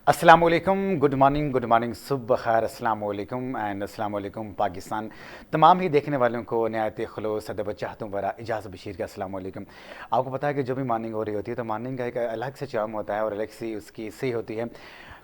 अस्सलाम वालेकुम, good morning, सुबह खैर, अस्सलाम वालेकुम एंड अस्सलाम वालेकुम पाकिस्तान। तमाम ही देखने वालों को नहायत खुलूस अदब चाहतों वरा इजाज़ बशीर का अस्सलाम वालेकुम। आपको पता है कि जो भी मॉर्निंग हो रही होती है तो मॉर्निंग का एक अलग से चार्म होता है और अलग सी उसकी सही होती है।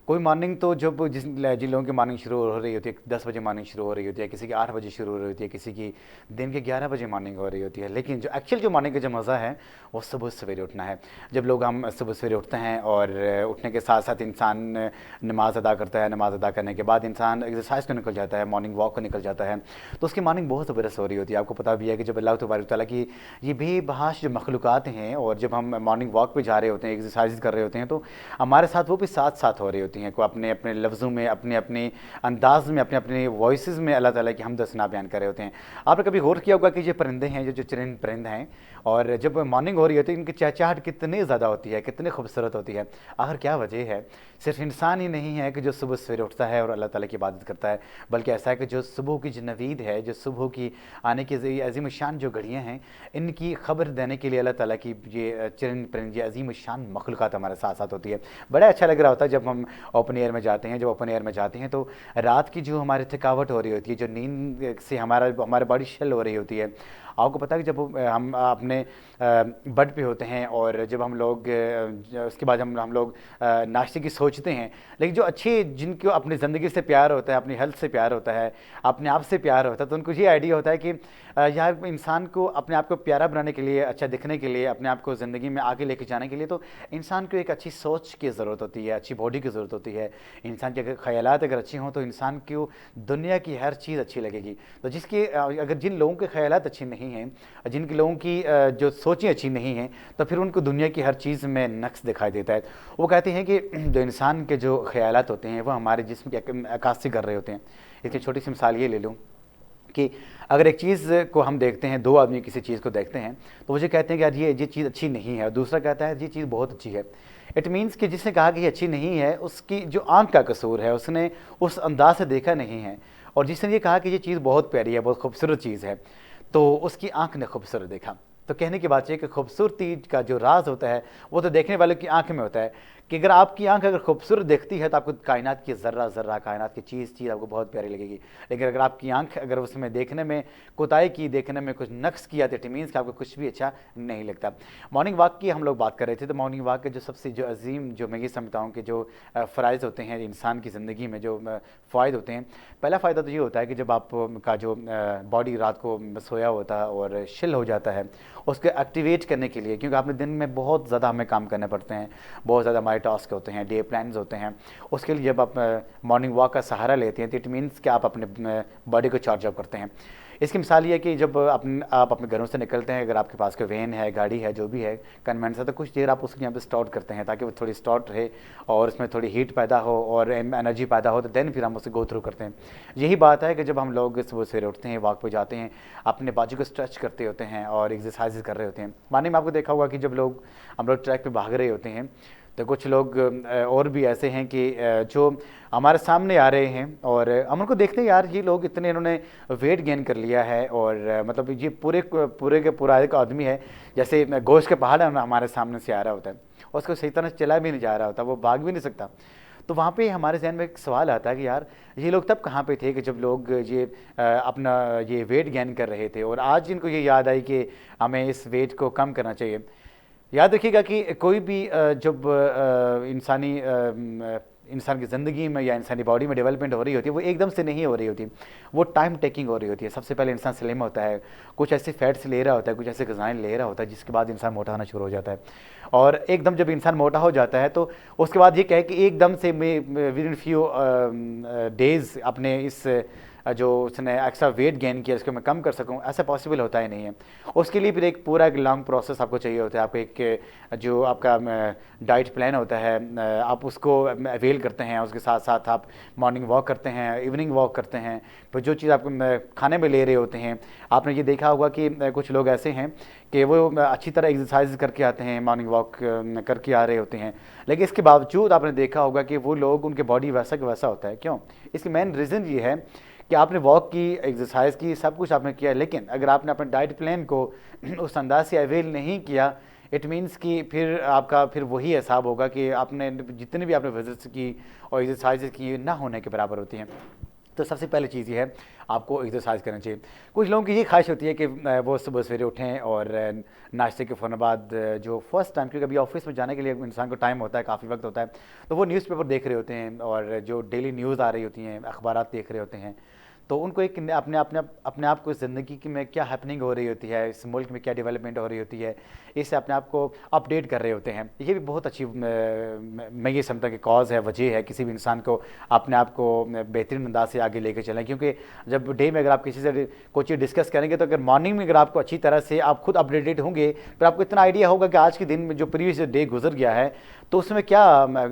कोई मॉर्निंग तो जब जिन लोगों की मॉर्निंग शुरू हो रही होती है 10 बजे मॉर्निंग शुरू हो रही होती है, किसी की 8 बजे शुरू हो रही होती है, किसी की दिन के 11 बजे मॉर्निंग हो रही होती है, लेकिन जो एक्चुअल जो मॉर्निंग का जो मज़ा है वो सुबह सवेरे उठना है। जब लोग हम सुबह सवेरे उठते हैं और उठने के साथ साथ इंसान नमाज़ अदा करता है, नमाज़ अदा करने के बाद इंसान एक्सरसाइज को निकल जाता है, मॉर्निंग वॉक को निकल जाता है, तो उसकी मॉर्निंग बहुत ज़बरदस्त हो रही होती है। आपको पता भी है कि जब अल्लाह तबारक तआला की ये बेबहाश जो मखलूक़ात हैं और जब हम मॉर्निंग वॉक पे जा रहे होते हैं, एक्सरसाइज कर रहे होते हैं, तो हमारे साथ वो भी साथ साथ हो रही होती हैं। को अपने अपने लफ्ज़ों में, अपने अपने अंदाज में, अपने अपने वॉइस में अल्लाह ताला की हमद सना बयान कर रहे होते हैं। आपने कभी गौर किया होगा कि ये परिंदे हैं, जो चरिंद परिंद हैं, और जब मॉर्निंग हो रही होती है इनकी चहचहाहट कितनी ज़्यादा होती है, कितनी खूबसूरत होती है। आखिर क्या वजह है? सिर्फ इंसान ही नहीं है कि जो सुबह सवेरे उठता है और अल्लाह ताला की इबादत करता है, बल्कि ऐसा है कि जो सुबह की जो नवीद है, जो सुबह की आने की अजीम शान जो घड़ियाँ हैं, इनकी खबर देने के लिए अल्लाह ताला की ये चरिंद परिंद, ये अजीम शान मखलूक़ात हमारे साथ साथ होती है। बड़ा अच्छा लग रहा होता है जब हम ओपन एयर में जाते हैं। जब ओपन एयर में जाते हैं तो रात की जो हमारी थकावट हो रही होती है, जो नींद से हमारे बॉडी शेल हो रही होती है, आपको पता है कि जब हम अपने बेड पे होते हैं और जब हम लोग उसके बाद हम लोग नाश्ते की सोचते हैं, लेकिन जो अच्छे जिनको अपनी ज़िंदगी से प्यार होता है, अपनी हेल्थ से प्यार होता है, अपने आप से प्यार होता है, तो उनको ये आइडिया होता है कि यार इंसान को अपने आप को प्यारा बनाने के लिए, अच्छा दिखने के लिए, अपने आप को ज़िंदगी में आगे लेके जाने के लिए तो इंसान को एक अच्छी सोच की ज़रूरत होती है, अच्छी बॉडी की ज़रूरत होती है। इंसान के अगर ख़यालात अगर अच्छे हों तो इंसान को दुनिया की हर चीज़ अच्छी लगेगी। तो अगर जिन लोगों के ख़यालात अच्छे नहीं हैं, जिन लोगों की जो सोचें अच्छी नहीं हैं, तो फिर उनको दुनिया की हर चीज़ में नक्स दिखाई देता है। वो कहते हैं कि जो इंसान के जो ख़यालात होते हैं वो हमारे जिस्म की अक्कासी कर रहे होते हैं। इसकी छोटी सी मिसाल ये ले लूँ कि अगर एक चीज़ को हम देखते हैं, दो आदमी किसी चीज़ को देखते हैं, तो मुझे कहते हैं कि यार ये चीज़ अच्छी नहीं है, और दूसरा कहता है ये चीज़ बहुत अच्छी है। इट मीन्स कि जिसने कहा कि ये अच्छी नहीं है उसकी जो आंख का कसूर है, उसने उस अंदाज से देखा नहीं है। और जिसने ये कहा कि ये चीज़ बहुत प्यारी है, बहुत खूबसूरत चीज़ है, तो उसकी आंख ने खूबसूरत देखा। तो कहने की बात यह कि खूबसूरती का जो राज होता है वो तो देखने वाले की आंख में होता है, कि अगर आपकी आंख अगर खूबसूरत देखती है तो आपको कायनात की ज़र्रा ज़र्रा, कायनात की चीज़ आपको बहुत प्यारी लगेगी। लेकिन अगर आपकी आंख अगर उसमें देखने में कोताही की, देखने में कुछ नक्स किया, तो इट मीन्स कि आपको कुछ भी अच्छा नहीं लगता। मॉर्निंग वॉक की हम लोग बात कर रहे थे, तो मॉर्निंग वॉक के जो सबसे जो अजीम, जो मैं ये समझता हूँ कि जो फ़राइज़ होते हैं इंसान की ज़िंदगी में, जो फ़ायदे होते हैं, पहला फ़ायदा तो ये होता है कि जब आपका जो बॉडी रात को सोया होता है और शिल हो जाता है, उसको एक्टिवेट करने के लिए, क्योंकि आपने दिन में बहुत ज़्यादा हमें काम करने पड़ते हैं, बहुत ज़्यादा हमारे टास्क होते हैं, डे प्लान्स होते हैं, उसके लिए जब आप मॉर्निंग वॉक का सहारा लेते हैं तो इट मीन्स कि आप अपने बॉडी को चार्ज अप करते हैं। इसकी मिसाल ये है कि जब आप अपने घरों से निकलते हैं, अगर आपके पास कोई वैन है, गाड़ी है, जो भी है कन्वेंस है, तो कुछ देर आप उसको यहाँ पे स्टार्ट करते हैं ताकि वो थोड़ी स्टार्ट रहे और उसमें थोड़ी हीट पैदा हो और एनर्जी पैदा हो, तो देन फिर हम उसे गो थ्रू करते हैं। यही बात है कि जब हम लोग सुबह सवेरे उठते हैं, वॉक पे जाते हैं, अपने बाजू को स्ट्रेच करते होते हैं और एक्सरसाइज कर रहे होते हैं। माने में आपको देखा होगा कि जब हम लोग ट्रैक पे भाग रहे होते हैं, तो कुछ लोग और भी ऐसे हैं कि जो हमारे सामने आ रहे हैं और हम उनको देखते हैं, यार ये लोग इतने इन्होंने वेट गेन कर लिया है, और मतलब ये पूरे के पूरा एक आदमी है, जैसे गोश्त के पहाड़ हमारे सामने से आ रहा होता है, और उसको सही तरह चला भी नहीं जा रहा होता, वो भाग भी नहीं सकता। तो वहाँ पे हमारे जहन में एक सवाल आता है कि यार ये लोग तब कहाँ पे थे कि जब लोग ये अपना ये वेट गेन कर रहे थे, और आज इनको ये याद आई कि हमें इस वेट को कम करना चाहिए। याद रखिएगा कि कोई भी जब इंसान की ज़िंदगी में या इंसानी बॉडी में डेवलपमेंट हो रही होती है, वो एकदम से नहीं हो रही होती, वो टाइम टेकिंग हो रही होती है। सबसे पहले इंसान स्लिम होता है, कुछ ऐसे फैट्स ले रहा होता है, कुछ ऐसे ग़िज़ाएँ ले रहा होता है, जिसके बाद इंसान मोटा होना शुरू हो जाता है। और एकदम जब इंसान मोटा हो जाता है तो उसके बाद ये कहे कि एकदम से मैं विद इन फ्यू डेज़ अपने इस जो उसने एक्स्ट्रा वेट गेन किया उसको मैं कम कर सकूं, ऐसा पॉसिबल होता ही नहीं है। उसके लिए फिर एक पूरा एक लॉन्ग प्रोसेस आपको चाहिए होता है। आपको एक जो आपका डाइट प्लान होता है, आप उसको अवेल करते हैं, उसके साथ साथ आप मॉर्निंग वॉक करते हैं, इवनिंग वॉक करते हैं, फिर जो चीज़ आप खाने में ले रहे होते हैं। आपने ये देखा होगा कि कुछ लोग ऐसे हैं कि वो अच्छी तरह एक्सरसाइज करके आते हैं, मॉर्निंग वॉक करके आ रहे होते हैं, लेकिन इसके बावजूद आपने देखा होगा कि वो लोग, उनके बॉडी वैसा का वैसा होता है। क्यों? इसकी मेन रीज़न ये है कि आपने वॉक की, एक्सरसाइज की, सब कुछ आपने किया, लेकिन अगर आपने अपने डाइट प्लान को उस अंदाज से अवेल नहीं किया, इट मीन्स कि फिर आपका फिर वही हिसाब होगा कि आपने जितने भी आपने विजिट्स की और एक्सरसाइज की ना होने के बराबर होती हैं। तो सबसे पहली चीज़ ये है, आपको एक्सरसाइज करना चाहिए। कुछ लोगों की ये ख्वाहिश होती है कि वो सुबह सवेरे उठें और नाश्ते के फ़ौरन बाद जो फर्स्ट टाइम, क्योंकि अभी ऑफिस में जाने के लिए इंसान को टाइम होता है, काफ़ी वक्त होता है, तो वो न्यूज़पेपर देख रहे होते हैं और जो डेली न्यूज़ आ रही होती हैं, अखबारात देख रहे होते हैं। तो उनको एक अपने आप को ज़िंदगी की में क्या हैपनिंग हो रही होती है, इस मुल्क में क्या डेवलपमेंट हो रही होती है, इससे अपने आप को अपडेट कर रहे होते हैं। ये भी बहुत अच्छी मैं ये समझता कि कॉज है, वजह है किसी भी इंसान को अपने आप को बेहतरीन अंदाज से आगे लेके चलें। क्योंकि जब डे में अगर आप किसी से कोई चीज़ डिस्कस करेंगे, तो अगर मॉर्निंग में अगर आपको अच्छी तरह से आप खुद अपडेटेड होंगे, फिर आपको इतना आइडिया होगा कि आज के दिन में जो प्रीवियस डे गुजर गया है तो उसमें क्या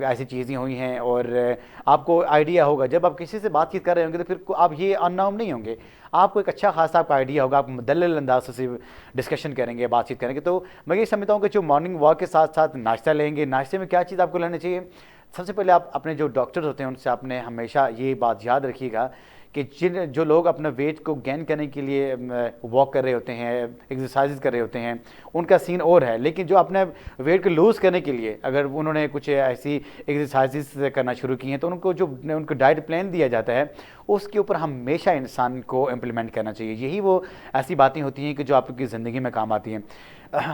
ऐसी चीज़ें हुई हैं, और आपको आइडिया होगा। जब आप किसी से बातचीत कर रहे होंगे तो फिर आप ये अननोन नहीं होंगे, आपको एक अच्छा खासा आपका आइडिया होगा, आप मुदल्लल अंदाज से डिस्कशन करेंगे, बातचीत करेंगे। तो मैं ये समझता हूँ कि जो मॉर्निंग वॉक के साथ साथ नाश्ता लेंगे, नाश्ते में क्या चीज़ आपको लेना चाहिए। सबसे पहले आप अपने जो डॉक्टर्स होते हैं उनसे आपने हमेशा ये बात याद रखिएगा कि जो लोग अपना वेट को गेन करने के लिए वॉक कर रहे होते हैं, एक्सरसाइज कर रहे होते हैं, उनका सीन और है। लेकिन जो अपने वेट को लूज़ करने के लिए अगर उन्होंने कुछ ऐसी एक्सरसाइज करना शुरू की हैं, तो उनको जो उनको डाइट प्लान दिया जाता है उसके ऊपर हमेशा इंसान को इम्प्लीमेंट करना चाहिए। यही वो ऐसी बातें होती हैं कि जो आपकी ज़िंदगी में काम आती हैं।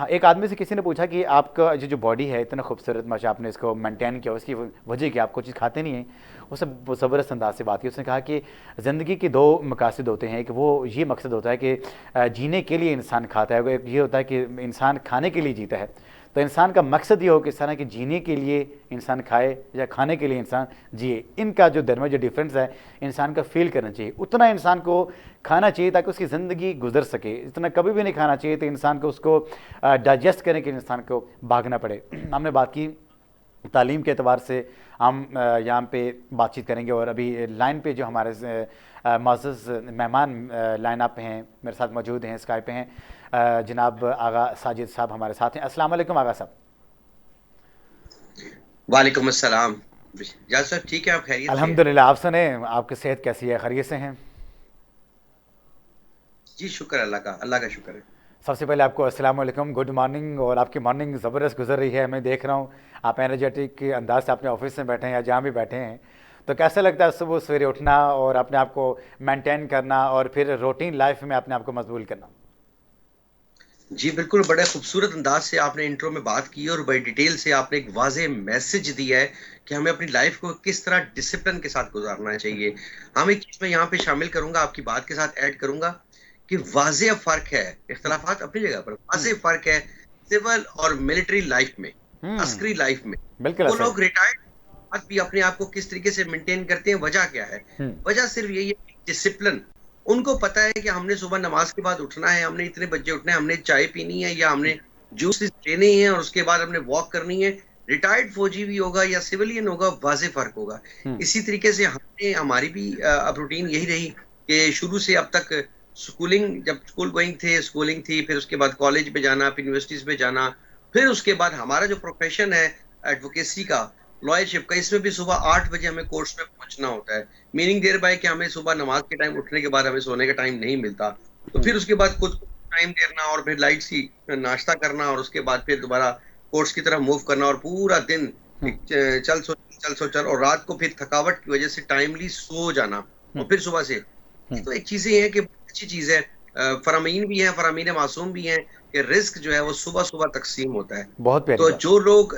एक आदमी से किसी ने पूछा कि आपका जो बॉडी है इतना खूबसूरत, माशा आपने इसको मेंटेन किया, उसकी वजह क्या, आप कुछ चीज़ खाते नहीं हैं। उससे ज़बरदस्त अंदाज से बात की। उसने कहा कि ज़िंदगी के दो मकासद होते हैं। कि वो ये मकसद होता है कि जीने के लिए इंसान खाता है, एक ये होता है कि इंसान खाने के लिए जीता है। तो इंसान का मकसद ये हो कि इस तरह कि जीने के लिए इंसान खाए या खाने के लिए इंसान जिए, इनका जो दरमियान जो डिफरेंस है इंसान का फील करना चाहिए। उतना इंसान को खाना चाहिए ताकि उसकी ज़िंदगी गुजर सके, इतना कभी भी नहीं खाना चाहिए तो इंसान को उसको डाइजेस्ट करने के लिए इंसान को भागना पड़े। हमने बात की तालीम के एतबार से, हम यहाँ पे बातचीत करेंगे। और अभी लाइन पे जो हमारे मुअज़्ज़ज़ मेहमान लाइन अप हैं, मेरे साथ मौजूद हैं, स्काइप पे हैं। जनाब आगा साजिद साहब हमारे साथ हैं। अस्सलाम वालेकुम आगा साहब। वालेकुम अस्सलाम। जाज साहब ठीक है, आप खैरियत से हैं? अल्हम्दुलिल्लाह। आप सुने, आपकी सेहत कैसी है, खैरियत से हैं? जी शुक्र अल्लाह का शुक्र है। सबसे पहले आपको अस्सलाम वालेकुम, गुड मॉर्निंग। और आपकी मॉर्निंग ज़बरदस्त गुजर रही है, मैं देख रहा हूँ आप एनर्जेटिक के अंदाज से अपने ऑफिस में बैठे हैं या जहाँ भी बैठे हैं। तो कैसा लगता है सुबह सवेरे उठना और अपने आप को मेंटेन करना और फिर रूटीन लाइफ में अपने आप को मजबूल करना? जी बिल्कुल, बड़े खूबसूरत अंदाज से आपने इंट्रो में बात की और बड़ी डिटेल से आपने एक वाज़ेह मैसेज दिया है कि हमें अपनी लाइफ को किस तरह डिसिप्लिन के साथ गुजारना चाहिए। हम एक चीज़ मैं यहाँ पे शामिल करूँगा, आपकी बात के साथ ऐड करूँगा कि वाज़ेह फ़र्क है, इख्तिलाफ़ात अपनी जगह पर, वाज़ेह फ़र्क है सिविल और मिलिट्री लाइफ में, अस्करी लाइफ में। बिल्कुल वो ऐसा है। लोग रिटायर्ड बाद भी अपने आप को किस तरीके से मेंटेन करते हैं, वजह क्या है? वजह सिर्फ यही है, डिसिप्लिन। उनको पता है कि हमने सुबह नमाज के बाद उठना है, हमने इतने बजे उठना है, हमने चाय पीनी है या हमने जूस लेने हैं और उसके बाद हमने वॉक करनी है। रिटायर्ड फौजी भी होगा या सिविलियन होगा, वाज़ेह फ़र्क होगा। इसी तरीके से हमने हमारी भी अब रूटीन यही रही कि शुरू से अब तक स्कूलिंग, जब स्कूल गोइंग थे, स्कूलिंग थी, फिर उसके बाद कॉलेज में जाना, फिर यूनिवर्सिटीज़ में जाना, फिर उसके बाद हमारा जो प्रोफ़ेशन है एडवोकेसी का, लॉयरशिप का, इसमें भी सुबह 8 बजे हमें कोर्ट्स में पहुंचना होता है। मीनिंग देयर बाय कि हमें सुबह नमाज के टाइम उठने के बाद हमें सोने का टाइम नहीं मिलता। तो फिर उसके बाद खुद को टाइम देना और फिर लाइट सी नाश्ता करना और उसके बाद फिर दोबारा कोर्ट्स की तरफ मूव करना और पूरा दिन चल और रात को फिर थकावट की वजह से टाइमली सो जाना और फिर सुबह से। ये तो एक चीजें हैं कि अच्छी चीज है। फरामीन भी हैं, फरामीन मासूम भी हैं कि रिस्क जो है वो सुबह सुबह तकसीम होता है। बहुत प्यारी तो बात। जो लोग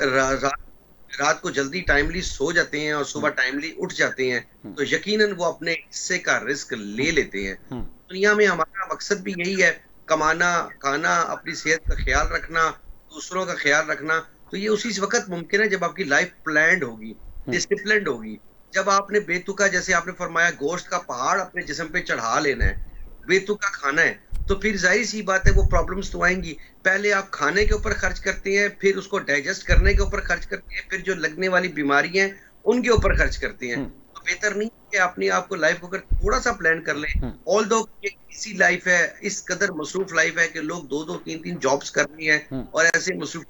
रात को जल्दी टाइमली सो जाते हैं और सुबह टाइमली उठ जाते हैं, तो यकीनन वो अपने हिस्से का रिस्क ले लेते हैं। दुनिया में हमारा मकसद भी यही है, कमाना, खाना, अपनी सेहत का ख्याल रखना, दूसरों का ख्याल रखना। तो ये उसी वक्त मुमकिन है जब आपकी लाइफ प्लान्ड होगी, डिसिप्लिन्ड होगी। जब आपने बेतुका, जैसे आपने फरमाया, गोश्त का पहाड़ अपने जिस्म पे चढ़ा लेना है, बेतुका खाना है, तो फिर जाहिर सी बात है वो प्रॉब्लम्स तो आएंगी। पहले आप खाने के ऊपर खर्च करते हैं, फिर उसको डाइजेस्ट करने के ऊपर खर्च करते हैं, फिर जो लगने वाली बीमारियां हैं उनके ऊपर खर्च करते हैं। तो बेहतर नहीं कि अपनी आपको लाइफ को अगर थोड़ा सा प्लान कर लें। ऑल दो इसी लाइफ है, इस कदर मसरूफ लाइफ है कि लोग 2-2 3-3 जॉब्स कर रही हैं और ऐसे मसरूफ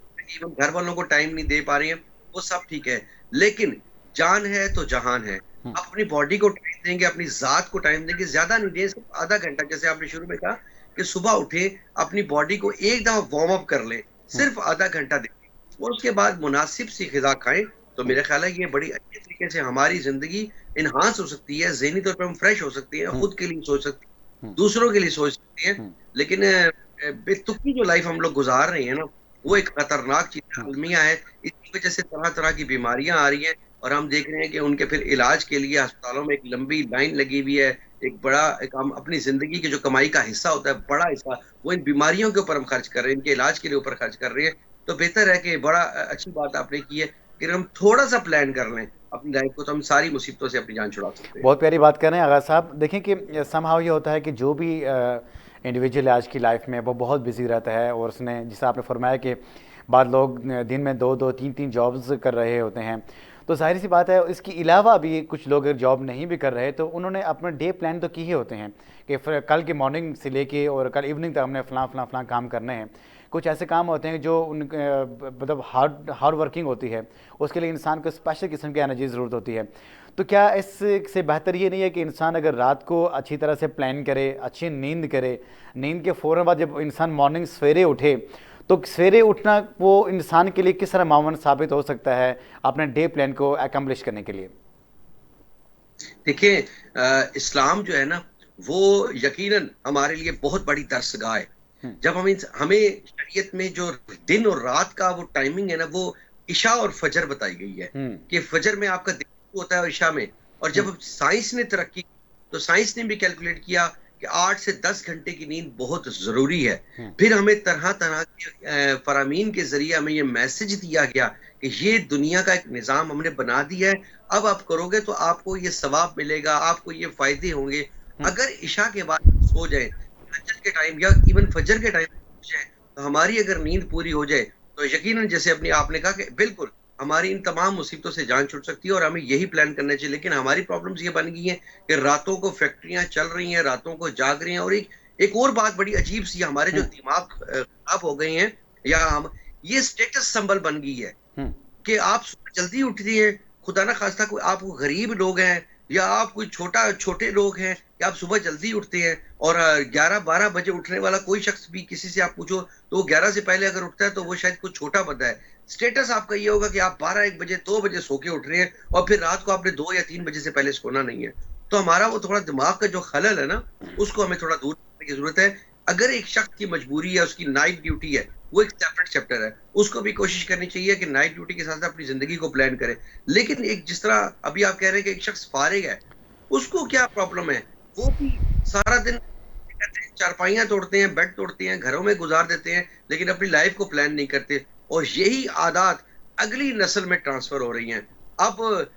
घर वालों को टाइम नहीं दे पा रही हैं, वो सब ठीक है। लेकिन जान है तो जहान है। अपनी बॉडी को टाइम देंगे, अपनी जात को टाइम देंगे, ज्यादा नहीं दें, सिर्फ आधा घंटा। जैसे आपने शुरू में कहा कि सुबह उठे, अपनी बॉडी को एक दफा वार्म अप कर ले, सिर्फ आधा घंटा देखें और उसके बाद मुनासिब सी ग़िज़ा खाएं, तो मेरा ख्याल है ये बड़ी अच्छे तरीके से हमारी ज़िंदगी एनहांस हो सकती है, ज़हनी तौर पे हम फ्रेश हो सकते हैं, खुद के लिए सोच सकते हैं, दूसरों के लिए सोच सकते हैं। लेकिन बेतुकी जो लाइफ हम लोग गुज़ार रहे हैं ना, वो एक खतरनाक चीज़ अलमिया है। इसकी वजह से तरह-तरह की बीमारियाँ आ रही हैं और हम देख रहे हैं कि उनके फिर इलाज के लिए अस्पतालों में एक लंबी लाइन लगी हुई है। एक हम अपनी ज़िंदगी की जो कमाई का हिस्सा होता है, बड़ा हिस्सा, वो इन बीमारियों के ऊपर हम खर्च कर रहे हैं, इनके इलाज के लिए ऊपर खर्च कर रहे हैं। तो बेहतर है कि बड़ा अच्छी बात आपने की है कि हम थोड़ा-सा प्लान कर लें अपनी लाइफ को, तो हम सारी मुसीबतों से अपनी जान छुड़ा सकते हैं। बहुत प्यारी बात कर रहे हैं आगाज़ साहब। देखें कि समहाउ ये होता है कि जो भी इंडिविजुअल आज की लाइफ में वो बहुत बिजी रहता है, और उसने जैसा आपने फरमाया कि बाद लोग दिन में 2-2 3-3 जॉब्स कर रहे होते हैं, तो जाहिर सी बात है इसके अलावा भी कुछ लोग अगर जॉब नहीं भी कर रहे तो उन्होंने अपने डे प्लान तो किए होते हैं कि कल की मॉर्निंग से लेके और कल इवनिंग तक हमने फ़लाँ काम करने हैं। कुछ ऐसे काम होते हैं जो उन मतलब हार्ड वर्किंग होती है, उसके लिए इंसान को स्पेशल किस्म की एनर्जी ज़रूरत होती है। तो क्या इससे बेहतर ये नहीं है कि इंसान अगर रात को अच्छी तरह से प्लान करे, अच्छी नींद करे, नींद के फ़ौरन बाद जब इंसान मॉर्निंग सवेरे उठे, तो सवेरे उठना वो इंसान के लिए किस तरह मावन साबित हो सकता है अपने डे प्लान को अकम्प्लिश करने के लिए? देखिए, इस्लाम जो है ना, वो यकीनन हमारे लिए बहुत बड़ी दरसगाह है। जब हमें शरीयत में जो दिन और रात का वो टाइमिंग है ना, वो इशा और फजर बताई गई है कि फजर में आपका दिन होता है और इशा में। और जब साइंस ने तरक्की, तो साइंस ने भी कैलकुलेट किया कि 8 से 10 घंटे की नींद बहुत ज़रूरी है। फिर हमें तरह-तरह के फ़रामीन के ज़रिए हमें ये मैसेज दिया गया कि ये दुनिया का एक निज़ाम हमने बना दिया है, अब आप करोगे तो आपको ये सवाब मिलेगा, आपको ये फ़ायदे होंगे। अगर इशा के बाद सो जाएँ, फजर के टाइम या इवन फजर के टाइम सो जाएँ, तो हमारी अगर नींद पूरी हो जाए, तो यकीनन जैसे अपने आपने कहा कि बिल्कुल हमारी इन तमाम मुसीबतों से जान छूट सकती है और हमें यही प्लान करना चाहिए। लेकिन हमारी प्रॉब्लम्स ये बन गई हैं कि रातों को फैक्ट्रियाँ चल रही हैं, रातों को जाग रही हैं, और एक एक और बात बड़ी अजीब-सी, हमारे जो दिमाग खराब हो गए हैं, या हम ये स्टेटस सिंबल बन गई है कि आप सुबह जल्दी उठती हैं, खुदा ना खास्ता कोई आप गरीब लोग हैं या आप कोई छोटे लोग हैं कि आप सुबह जल्दी उठते हैं, और 11-12 बजे उठने वाला कोई शख्स भी किसी से आप पूछो तो वो 11 से पहले अगर उठता है तो वो शायद कुछ छोटा बंदा है। स्टेटस आपका ये होगा कि आप 12-1 बजे, 2 बजे सो के उठ रहे हैं और फिर रात को आपने 2 या 3 बजे से पहले सोना नहीं है। तो हमारा वो थोड़ा दिमाग का जो खलल है ना, उसको हमें थोड़ा दूर करने की ज़रूरत है। अगर एक शख्स की मजबूरी है, उसकी नाइट ड्यूटी है, वो एक सेपरेट चैप्टर है। उसको भी कोशिश करनी चाहिए कि नाइट ड्यूटी के साथ-साथ अपनी ज़िंदगी को प्लान करे। लेकिन एक जिस तरह अभी आप कह रहे हैं कि एक शख्स फारिग है, उसको क्या प्रॉब्लम है? वो भी सारा दिन कहते हैं चारपाइयाँ तोड़ते हैं, बेड तोड़ते हैं, घरों में गुज़ार देते हैं, लेकिन अपनी लाइफ़ को प्लान नहीं करते, और यही आदत अगली नस्ल में ट्रांसफ़र हो रही हैं। अब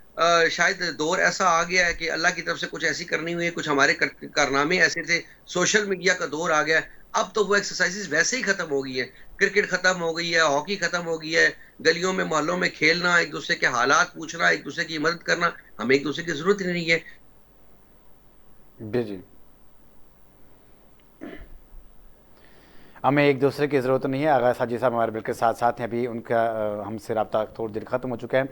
शायद दौर ऐसा आ गया है कि अल्लाह की तरफ से कुछ ऐसी करनी हुई है, कुछ हमारे कारनामे ऐसे थे, सोशल मीडिया का दौर आ गया है। अब तो वो एक्सरसाइज़ेज़ वैसे ही खत्म हो गई हैं। क्रिकेट खत्म हो गई है, हॉकी खत्म हो गई है, गलियों में, मोहल्लों में खेलना, एक-दूसरे के हालात पूछना, एक-दूसरे की मदद करना, हमें एक-दूसरे की ज़रूरत ही नहीं है। जी, जी। हमें एक दूसरे की ज़रूरत नहीं है। आगाज़ हाजी साहब हमारे बिल्कुल साथ साथ हैं, अभी उनका हमसे रब्ता थोड़ी देर ख़त्म हो चुका है।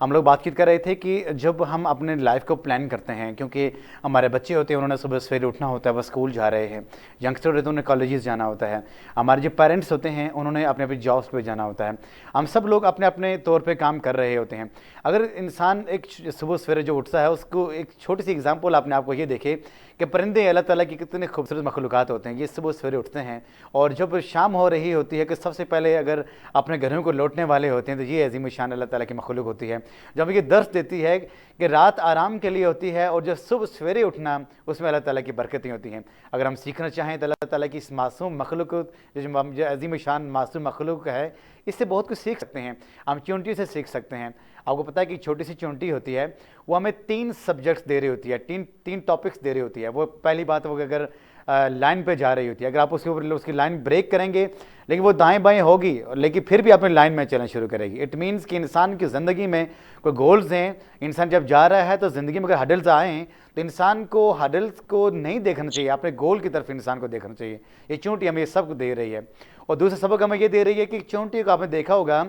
हम लोग बातचीत कर रहे थे कि जब हम अपने लाइफ को प्लान करते हैं, क्योंकि हमारे बच्चे होते हैं, उन्होंने सुबह सवेरे उठना होता है, वो स्कूल जा रहे हैं, यंगस्टर होते हैं, उन्हें कॉलेजेस जाना होता है, हमारे जो पेरेंट्स होते हैं उन्होंने अपने अपनी जॉब्स पर जाना होता है, हम सब लोग अपने अपने तौर पर काम कर रहे होते हैं। अगर इंसान एक सुबह सवेरे जो उठता है, उसको एक छोटी सी एग्जाम्पल आपने आपको ये देखे कि परिंदे अल्लाह ताला की कितने खूबसूरत मखलूक़ात होते हैं, ये सुबह सवेरे उठते हैं, और जब शाम हो रही होती है कि सबसे पहले अगर अपने घरों को लौटने वाले होते हैं, तो ये अजीम शान अल्लाह ताला की मखलूक होती है, जो हमें ये दर्स देती है कि रात आराम के लिए होती है और जो सुबह सवेरे उठना, उसमें अल्लाह ताला की बरकतें होती हैं। अगर हम सीखना चाहें तो अल्लाह ताला की इस मासूम मखलूक, जो अजीम शान मासूम मखलूक है, इससे बहुत कुछ सीख सकते हैं। हम चूंटी से सीख सकते हैं। आपको पता है कि छोटी सी चूंटी होती है, वो हमें 3 सब्जेक्ट्स दे रही होती है, 3 टॉपिक्स दे रही होती है। वो पहली बात वो अगर लाइन पे जा रही होती है, अगर आप उसके ऊपर उसकी लाइन ब्रेक करेंगे, लेकिन वो दाएं बाएं होगी, लेकिन फिर भी अपनी लाइन में चलना शुरू करेगी। इट मीन्स कि इंसान की ज़िंदगी में कोई गोल्स हैं, इंसान जब जा रहा है तो ज़िंदगी में अगर हडल्स आएँ तो इंसान को हडल्स को नहीं देखना चाहिए, अपने गोल की तरफ इंसान को देखना चाहिए। ये चूंटी हमें ये सबक दे रही है। और दूसरा सबक हमें ये दे रही है कि चूंटी को आपने देखा होगा,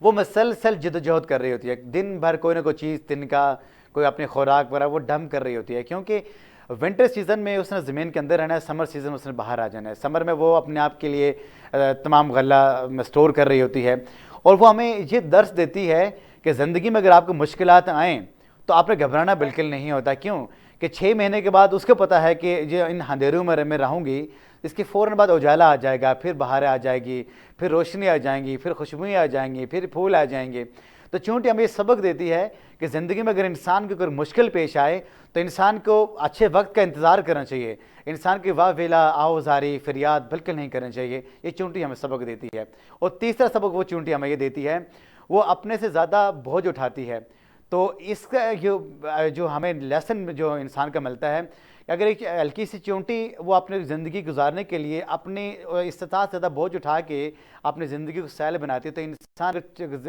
वो मसलसल जद्दोजहद कर रही होती है, दिन भर कोई ना कोई चीज़, तिनका, कोई अपनी खुराक वगैरह वो डम कर रही होती है, क्योंकि विंटर सीज़न में उसने ज़मीन के अंदर रहना है, समर सीज़न में उसने बाहर आ जाना है। समर में वो अपने आप के लिए तमाम गल्ला स्टोर कर रही होती है, और वो हमें ये दर्स देती है कि ज़िंदगी में अगर आपको मुश्किलात आएँ तो आपने घबराना बिल्कुल नहीं होता। क्यों कि 6 महीने के बाद उसको पता है कि जो इन अंधेरों में मैं रहूँगी, इसके फ़ौरन बाद उजाला आ जाएगा, फिर बाहर आ जाएगी, फिर रोशनी आ जाएंगी, फिर खुशबुएँ आ जाएंगी, फिर फूल आ जाएंगे। तो चूँकि हमें ये सबक देती है कि ज़िंदगी में अगर इंसान को कोई मुश्किल पेश आए तो इंसान को अच्छे वक्त का इंतज़ार करना चाहिए। इंसान की वाह वेला आओजारी फरियाद बिल्कुल नहीं करना चाहिए। ये चूंटी हमें सबक देती है। और तीसरा सबक वो चूंटी हमें ये देती है, वो अपने से ज़्यादा बोझ उठाती है। तो इसका जो हमें लेसन जो इंसान का मिलता है, अगर एक हल्की सी चूंटी वो अपनी ज़िंदगी गुजारने के लिए अपनी इस्तात से ज़्यादा बोझ उठा के अपनी ज़िंदगी को सैल बनाती है, तो इंसान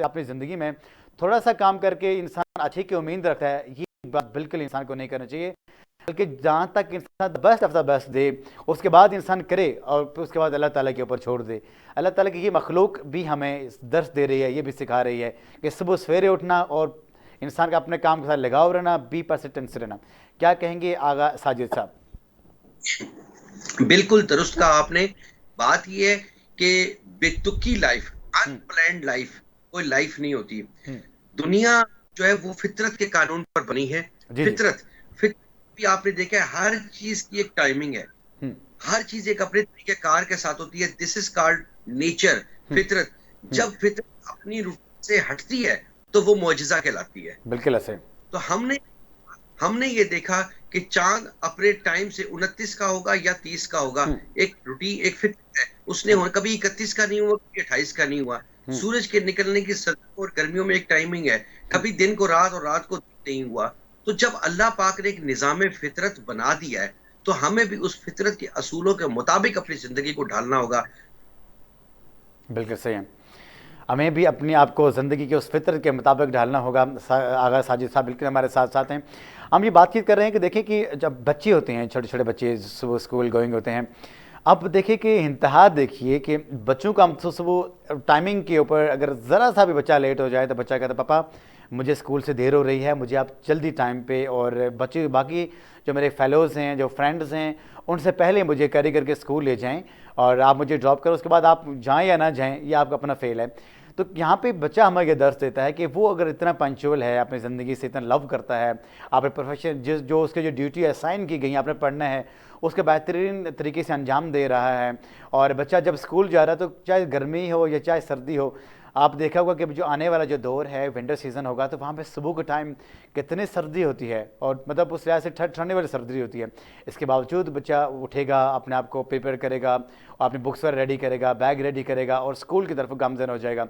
अपनी ज़िंदगी में थोड़ा सा काम करके इंसान अच्छे की उम्मीद रखता है, ये बात बिल्कुल इंसान को नहीं करना चाहिए। बल्कि जहाँ तक इंसान बेस्ट ऑफ द बेस्ट दे उसके बाद इंसान करे, और उसके बाद अल्लाह ताला के ऊपर छोड़ दे। अल्लाह ताला की ये मखलूक भी हमें दर्स दे रही है, ये भी सिखा रही है कि सुबह सवेरे उठना और इंसान का अपने काम के साथ लगाव रहना, बी परसिस्टेंस रहना। क्या कहेंगे आगा साजिद साहब? बिल्कुल दुरुस्त कहा आपने। बात ये है कि बेतुकी लाइफ, अनप्लैन्ड लाइफ कोई लाइफ नहीं होती। दुनिया जो है वो फितरत के कानून पर बनी है। फितरत भी आपने देखा है, हर चीज की एक टाइमिंग है, हर चीज एक अपने तरीके कार के साथ होती है। दिस इज कॉल्ड नेचर, फितरत। जब फितरत अपनी रूटीन से हटती है तो वो मौजज़ा कहलाती है। बिल्कुल ऐसे। तो हमने ये देखा कि चांद अपने टाइम से 29 का होगा या 30 का होगा, एक रूटीन, एक फितरत है। उसने कभी 31 का नहीं हुआ, कभी 28 का नहीं हुआ। सूरज के निकलने की सर्दियों और गर्मियों में एक टाइमिंग है, कभी दिन को रात और रात को दिन नहीं हुआ। तो जब अल्लाह पाक ने एक निज़ाम फितरत बना दिया है तो हमें भी उस फितरत के असूलों के मुताबिक अपनी जिंदगी को ढालना होगा। बिल्कुल सही है, हमें भी अपने आप को ज़िंदगी के उस फितरत के मुताबिक ढालना होगा। आगा साजिद साहब बिल्कुल हमारे साथ साथ हैं। हम ये बातचीत कर रहे हैं कि देखिए कि जब बच्चे होते हैं, छोटे छोटे बच्चे सुबह स्कूल गोइंग होते हैं, अब देखिए कि इंतहा देखिए कि बच्चों का हम सुबह टाइमिंग के ऊपर अगर ज़रा सा भी बच्चा लेट हो जाए तो बच्चा कहता है पापा मुझे स्कूल से देर हो रही है, मुझे आप जल्दी टाइम पे, और बच्चे बाकी जो मेरे फेलोज़ हैं, जो फ्रेंड्स हैं, उनसे पहले मुझे कैरी करके स्कूल ले जाएं और आप मुझे ड्रॉप करो, उसके बाद आप जाएं या ना जाएं, ये आपका अपना फेल है। तो यहाँ पे बच्चा हमें ये दर्स देता है कि वो अगर इतना पंक्चुअल है, अपनी ज़िंदगी से इतना लव करता है, अपने प्रोफेशन जो उसके जो ड्यूटी असाइन की गई आपने पढ़ना है उसके बेहतरीन तरीके से अंजाम दे रहा है। और बच्चा जब स्कूल जा रहा है तो चाहे गर्मी हो या चाहे सर्दी हो, आप देखा होगा कि जो आने वाला जो दौर है विंटर सीज़न होगा तो वहाँ पे सुबह के टाइम कितनी सर्दी होती है, और मतलब उस लिहाज से ठंडने वाली सर्दी होती है। इसके बावजूद बच्चा उठेगा, अपने आप को प्रिपेयर करेगा, अपनी बुक्स वगैरह रेडी करेगा, बैग रेडी करेगा और स्कूल की तरफ गामज़न हो जाएगा।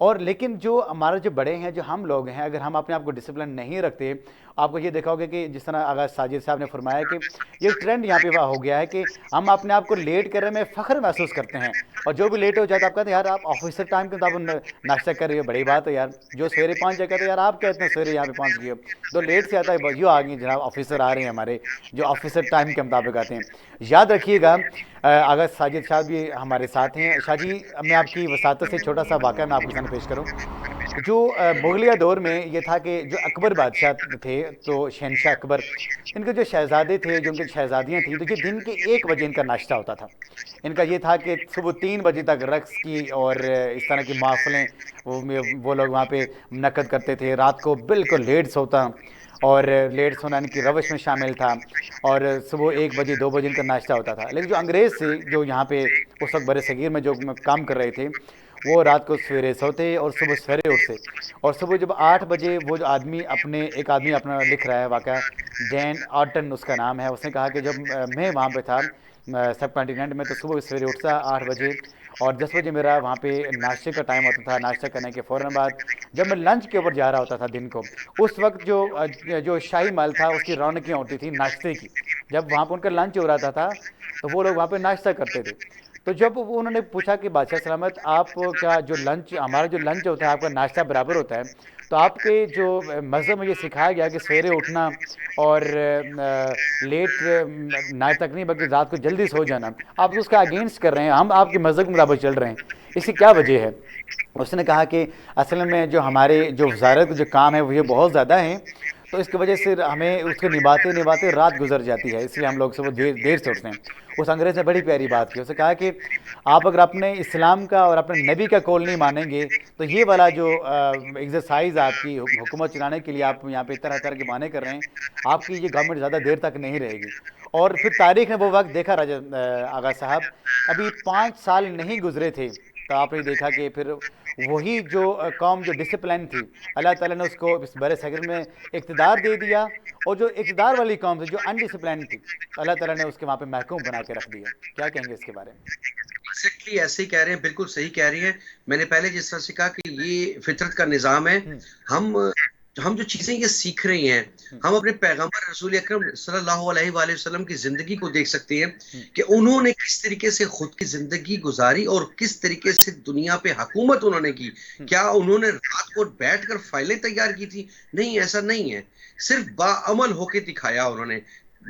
और लेकिन जो हमारे जो बड़े हैं, जो हम लोग हैं, अगर हम अपने आप को डिसिप्लिन नहीं रखते, आपको ये देखा होगा कि जिस तरह आगा साजिद साहब ने फरमाया कि ये ट्रेंड यहाँ पे हो गया है कि हम अपने आप को लेट करने में फ़ख्र महसूस करते हैं, और जो भी लेट हो जाता है आप कहते हैं यार आप ऑफिसर टाइम के तो आप नाश्ता कर रही हो, बड़ी बात है यार। जो सवेरे 5 जाए कहते हैं यार आप क्या इतने सवेरे यहाँ पे 5 गए हो। तो लेट से आता है यो आ गई जनाब, ऑफिसर आ रहे हैं हमारे, जो ऑफिसर टाइम के मुताबिक आते हैं। याद रखिएगा अगर साजिद साहब भी हमारे साथ हैं। शाह जी, मैं आपकी वसातत से छोटा सा वाक़या मैं आपके सामने पेश करूँ। जो मुगलिया दौर में ये था कि जो अकबर बादशाह थे, तो शहनशाह अकबर, इनके जो शहज़ादे थे, जो उनकी शहज़ादियाँ थीं, तो ये दिन के 1 बजे इनका नाश्ता होता था। इनका ये था कि सुबह 3 बजे तक रक़्स की और इस तरह की महफ़िलें वो लोग वहाँ पे मुनक़्क़द करते थे। रात को बिल्कुल लेट सोता, और लेट सोना इनकी रवश में शामिल था, और सुबह 1 बजे 2 बजे इनका नाश्ता होता था। लेकिन जो अंग्रेज़ थे, जो यहाँ पे उस वक्त बर सग़ीर में जो काम कर रहे थे, वो रात को सवेरे सोते और सुबह सवेरे उठते। और सुबह जब 8 बजे वो जो आदमी एक आदमी अपना लिख रहा है वाक़या, जैन ऑटन उसका नाम है, उसने कहा कि जब मैं वहाँ पे था सब कॉन्टिनेंट में, तो सुबह सवेरे उठता 8 बजे, और 10 बजे मेरा वहाँ पे नाश्ते का टाइम होता था। नाश्ता करने के फ़ौरन बाद जब मैं लंच के ऊपर जा रहा होता था दिन को, उस वक्त जो शाही महल था उसकी रौनकियाँ होती थी नाश्ते की। जब वहाँ पर उनका लंच हो रहा था तो वो लोग वहाँ पे नाश्ता करते थे। तो जब उन्होंने पूछा कि बादशाह सलामत, आपका जो लंच, हमारा जो लंच होता है आपका नाश्ता बराबर होता है, तो आपके जो मज़हब में ये सिखाया गया कि सवेरे उठना और लेट नाइट तक नहीं बल्कि रात को जल्दी सो जाना, आप तो उसका अगेंस्ट कर रहे हैं, हम आपके मज़हब के मुताबिक चल रहे हैं, इसकी क्या वजह है? उसने कहा कि असल में जो हमारे जो वज़ारत जो काम है वो ये बहुत ज़्यादा हैं, तो इसकी वजह से हमें उसको निभाते निभाते रात गुजर जाती है, इसलिए हम लोग सुबह देर देर से उठते हैं। उस अंग्रेज़ ने बड़ी प्यारी बात की, उसने कहा कि आप अगर अपने इस्लाम का और अपने नबी का कौल नहीं मानेंगे तो ये वाला जो एक्सरसाइज आपकी हुकूमत चलाने के लिए आप यहाँ पे तरह तरह के बहाने कर रहे हैं, आपकी ये गवर्नमेंट ज़्यादा देर तक नहीं रहेगी। और फिर तारीख ने वो वक्त देखा राजा आगा साहब, अभी 5 साल नहीं गुजरे थे तो आपने देखा कि फिर वही जो कौम जो डिसिप्लिन थी, अल्लाह ताला ने उसको इस बड़े सगर में इक़्तिदार दे दिया, और जो इक़्तिदार वाली कौम थी जो अनडिसिप्लिन थी, अल्लाह ताला ने उसके वहाँ पे महकूम बना के रख दिया। क्या कहेंगे इसके बारे में? एग्जैक्टली ऐसे ही कह रहे हैं, बिल्कुल सही कह रही हैं। मैंने पहले जिस तरह से कहा कि ये फितरत का निज़ाम है। हम हम जो चीजें ये सीख रहे हैं, हम अपने पैगंबर रसूल अकरम सल्लल्लाहु अलैहि वसल्लम की जिंदगी को देख सकते हैं कि उन्होंने किस तरीके से खुद की जिंदगी गुजारी और किस तरीके से दुनिया पे हुकूमत उन्होंने की। क्या उन्होंने रात को बैठकर फाइलें तैयार की थी? नहीं, ऐसा नहीं है। सिर्फ बाअमल होके दिखाया उन्होंने।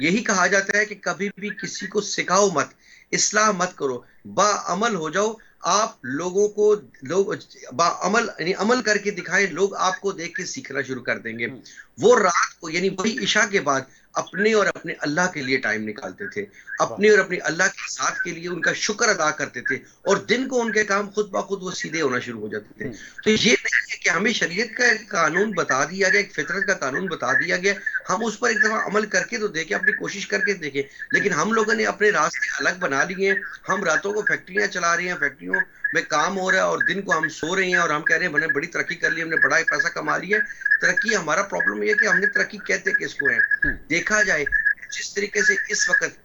यही कहा जाता है कि कभी भी किसी को सिखाओ मत, इस्लाह मत करो, बाअमल हो जाओ। आप लोगों को लोग बाअमल यानी अमल करके दिखाए, लोग आपको देख के सीखना शुरू कर देंगे। वो रात को यानी वही इशा के बाद अपने और अपने अल्लाह के लिए टाइम निकालते थे, अपने और अपने अल्लाह के साथ के लिए उनका शुक्र अदा करते थे, और दिन को उनके काम खुद ब खुद वो सीधे होना शुरू हो जाते थे। तो ये नहीं है कि हमें शरीयत का एक कानून बता दिया गया, एक फितरत का कानून बता दिया गया, हम उस पर एक दफा अमल करके तो देखें, अपनी कोशिश करके देखें। लेकिन हम लोगों ने अपने रास्ते अलग बना लिए हैं। हम रातों को फैक्ट्रियां चला रहे हैं, फैक्ट्रियों में काम हो रहा है, और दिन को हम सो रहे हैं, और हम कह रहे हैं हमने बड़ी तरक्की कर ली, हमने बड़ा पैसा कमा लिया। तरक्की, हमारा प्रॉब्लम ये है कि हमने तरक्की कहते किसको है। देखा जाए जिस तरीके से इस वक्त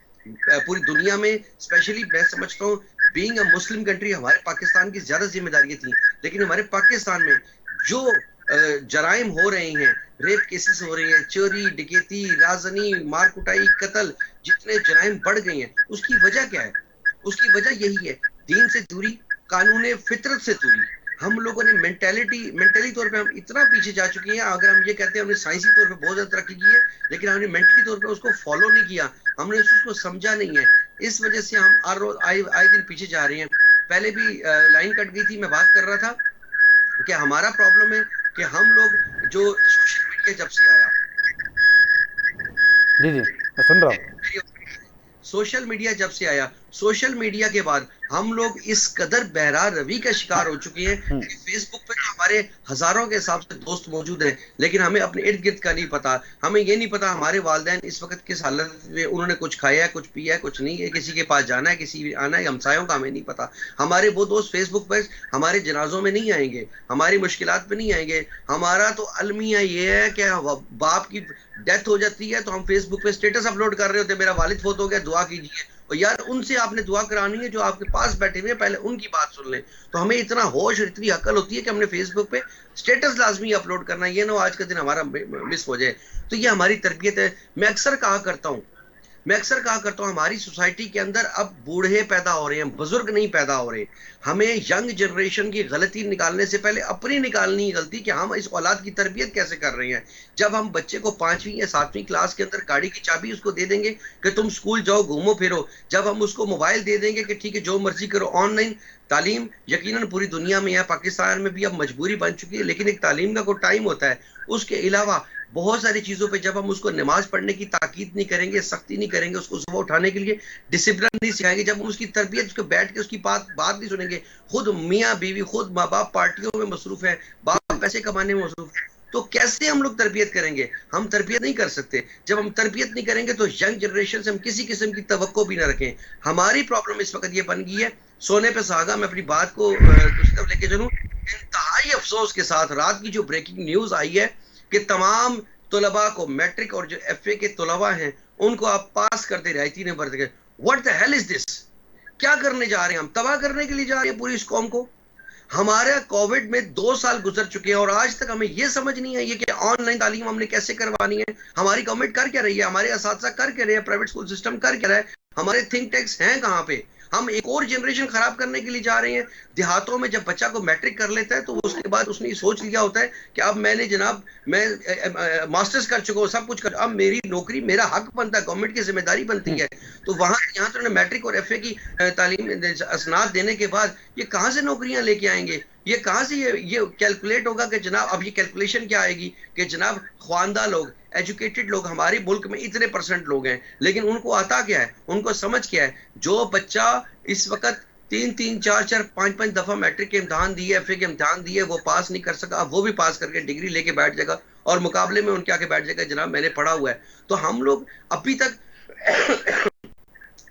पूरी दुनिया में, स्पेशली मैं समझता हूँ बीइंग अ मुस्लिम कंट्री, हमारे पाकिस्तान की ज्यादा जिम्मेदारियां थी। लेकिन हमारे पाकिस्तान में जो जराइम हो रहे हैं, रेप केसेस हो रहे हैं, चोरी डकैती राजनी मार कुटाई कत्ल, जितने जराइम बढ़ गए हैं, उसकी वजह क्या है? उसकी वजह यही है, दीन से दूरी, कानून फितरत से दूरी। हम लोगों ने मेंटली तौर पे हम इतना पीछे जा चुके हैं। अगर हम ये कहते हैं हमने साइंसी तौर पे बहुत ज्यादा तरक्की की है, लेकिन हमने मेंटली तौर पे उसको फॉलो नहीं किया, हमने उसको समझा नहीं है। इस वजह से हम हर रोज आए दिन पीछे जा रहे हैं। पहले भी लाइन कट गई थी, मैं बात कर रहा था कि हमारा प्रॉब्लम है कि हम लोग जो सोशल मीडिया जब से आया, जी जी, मैं सुन रहा हूँ। सोशल मीडिया जब से आया, सोशल मीडिया के बाद हम लोग इस कदर बहरा रवि का शिकार हो चुके हैं कि फेसबुक पे तो हमारे हजारों के हिसाब से दोस्त मौजूद हैं, लेकिन हमें अपने इर्द गिर्द का नहीं पता। हमें ये नहीं पता हमारे वालिदैन इस वक्त किस हालत में, उन्होंने कुछ खाया है, कुछ पिया है, कुछ नहीं है, किसी के पास जाना है, किसी आना है, हमसायों का हमें नहीं पता। हमारे वो दोस्त फेसबुक पर हमारे जनाजों में नहीं आएंगे, हमारी मुश्किलात पे नहीं आएंगे। हमारा तो अलमिया ये है कि बाप की डेथ हो जाती है तो हम फेसबुक पे स्टेटस अपलोड कर रहे होते, मेरा वालिद फौत हो गया, दुआ कीजिए। और यार उनसे आपने दुआ करानी है जो आपके पास बैठे हुए, पहले उनकी बात सुन लें। तो हमें इतना होश और इतनी अकल होती है कि हमने फेसबुक पे स्टेटस लाजमी अपलोड करना, ये ना आज का दिन हमारा मिस हो जाए। तो ये हमारी तरबियत है। मैं अक्सर कहा करता हूँ हमारी सोसाइटी के अंदर अब बूढ़े पैदा हो रहे हैं, बुजुर्ग नहीं पैदा हो रहे। हमें यंग जनरेशन की गलती निकालने से पहले अपनी निकालनी गलती कि हम इस औलाद की तरबियत कैसे कर रहे हैं। जब हम बच्चे को 5वीं या 7वीं क्लास के अंदर गाड़ी की चाबी उसको दे देंगे कि तुम स्कूल जाओ, घूमो फिरो, जब हम उसको मोबाइल दे देंगे कि ठीक है जो मर्जी करो, ऑनलाइन तालीम यकीनन पूरी दुनिया में या पाकिस्तान में भी अब मजबूरी बन चुकी है, लेकिन एक तालीम का कोई टाइम होता है। उसके अलावा बहुत सारी चीजों पे जब हम उसको नमाज पढ़ने की ताकीद नहीं करेंगे, सख्ती नहीं करेंगे, उसको सुबह उठाने के लिए डिसिप्लिन नहीं सिखाएंगे, जब हम उसकी तरबियत, उसको बैठ के उसकी बात नहीं सुनेंगे, खुद मियाँ बीवी, खुद माँ बाप पार्टियों में मसरूफ है, बाप पैसे कमाने में मसरूफ है, तो कैसे हम लोग तरबियत करेंगे? हम तरबियत नहीं कर सकते। जब हम तरबियत नहीं करेंगे तो यंग जनरेशन से हम किसी किस्म की तवक्को भी ना रखें। हमारी प्रॉब्लम इस वक्त ये बन गई है, सोने पे सुहागा। मैं अपनी बात को दूसरी तरफ लेके चलूं, इंतहाई अफसोस के साथ रात की जो ब्रेकिंग न्यूज आई है कि तमाम तलबा को, मैट्रिक और जो एफए के तलबा हैं, उनको आप पास कर दे रियायती नंबर देकर। What the hell is this? क्या करने जा रहे हैं? हम तबाह करने के लिए जा रहे हैं पूरी इस कौम को। हमारे कोविड में 2 साल गुजर चुके हैं और आज तक हमें यह समझ नहीं आई है कि ऑनलाइन तालीम हमने कैसे करवानी है। हमारी गवर्नमेंट कर क्या रही है? हमारे असातिज़ा कर क्या रहे हैं? प्राइवेट स्कूल सिस्टम कर क्या रहा है? हमारे थिंक टैंक्स हैं कहाँ पे? हम एक और जनरेशन खराब करने के लिए जा रहे हैं। देहातों में जब बच्चा को मैट्रिक कर लेता है तो उसके बाद उसने ये सोच लिया होता है कि अब मैंने जनाब मैं मास्टर्स कर चुका हूँ, सब कुछ कर, अब मेरी नौकरी, मेरा हक बनता है, गवर्नमेंट की जिम्मेदारी बनती है। तो वहां यहाँ तो मैट्रिक और एफए की तालीम असनाद देने के बाद ये कहाँ से नौकरियां लेके आएंगे? ये कहां से ये कैलकुलेट होगा कि जनाब, अब ये कैलकुलेशन क्या आएगी कि जनाब ख्वानदा लोग, एजुकेटेड लोग हमारे मुल्क में इतने परसेंट लोग हैं, लेकिन उनको आता क्या है, उनको समझ क्या है। जो बच्चा इस वक्त 3-3, 4-4, 5-5 दफा मैट्रिक के इम्तहान दिए, एफए के इम्तहान दिए, वो पास नहीं कर सका, वो भी पास करके डिग्री लेके बैठ जाएगा और मुकाबले में उनके आके बैठ जाएगा जनाब मैंने पढ़ा हुआ है। तो हम लोग अभी तक